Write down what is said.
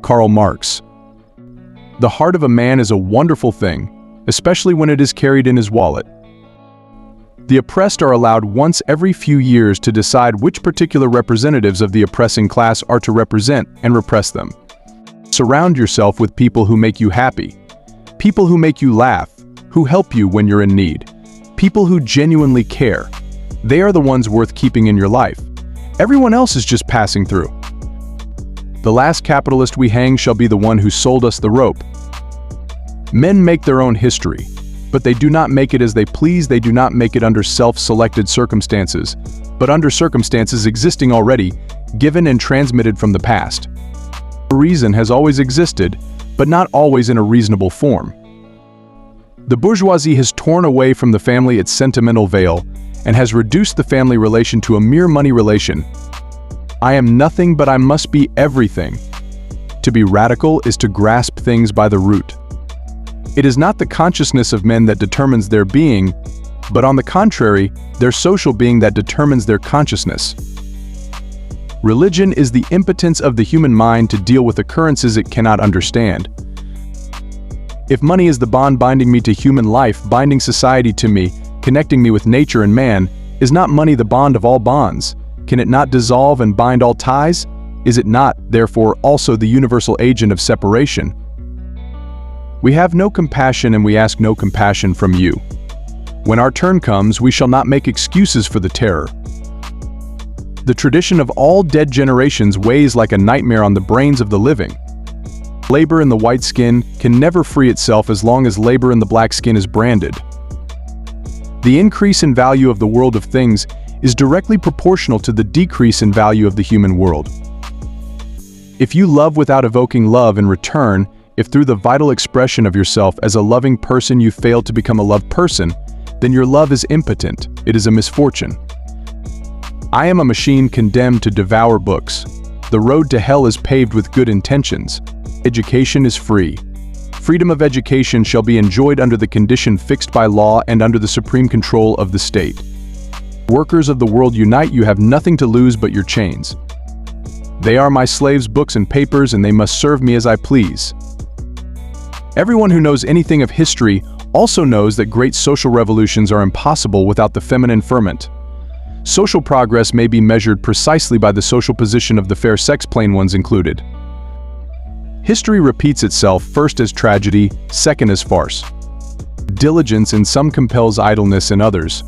Karl Marx. The heart of a man is a wonderful thing, especially when it is carried in his wallet. The oppressed are allowed once every few years to decide which particular representatives of the oppressing class are to represent and repress them. Surround yourself with people who make you happy, people who make you laugh, who help you when you're in need, people who genuinely care. They are the ones worth keeping in your life. Everyone else is just passing through. The last capitalist we hang shall be the one who sold us the rope. Men make their own history, but they do not make it as they please. They do not make it under self-selected circumstances, but under circumstances existing already, given and transmitted from the past. Reason has always existed, but not always in a reasonable form. The bourgeoisie has torn away from the family its sentimental veil and has reduced the family relation to a mere money relation. I am nothing, but I must be everything. To be radical is to grasp things by the root. It is not the consciousness of men that determines their being, but on the contrary, their social being that determines their consciousness. Religion is the impotence of the human mind to deal with occurrences it cannot understand. If money is the bond binding me to human life, binding society to me, connecting me with nature and man, is not money the bond of all bonds? Can it not dissolve and bind all ties? Is it not, therefore, also the universal agent of separation? We have no compassion and we ask no compassion from you. When our turn comes, we shall not make excuses for the terror. The tradition of all dead generations weighs like a nightmare on the brains of the living. Labor in the white skin can never free itself as long as labor in the black skin is branded. The increase in value of the world of things is directly proportional to the decrease in value of the human world. If you love without evoking love in return, if through the vital expression of yourself as a loving person you fail to become a loved person, then your love is impotent, it is a misfortune. I am a machine condemned to devour books. The road to hell is paved with good intentions. Education is free. Freedom of education shall be enjoyed under the condition fixed by law and under the supreme control of the state. Workers of the world unite, you have nothing to lose but your chains. They are my slaves, books and papers, and they must serve me as I please. Everyone who knows anything of history also knows that great social revolutions are impossible without the feminine ferment. Social progress may be measured precisely by the social position of the fair sex, plain ones included. History repeats itself, first as tragedy, second as farce. Diligence in some compels idleness in others.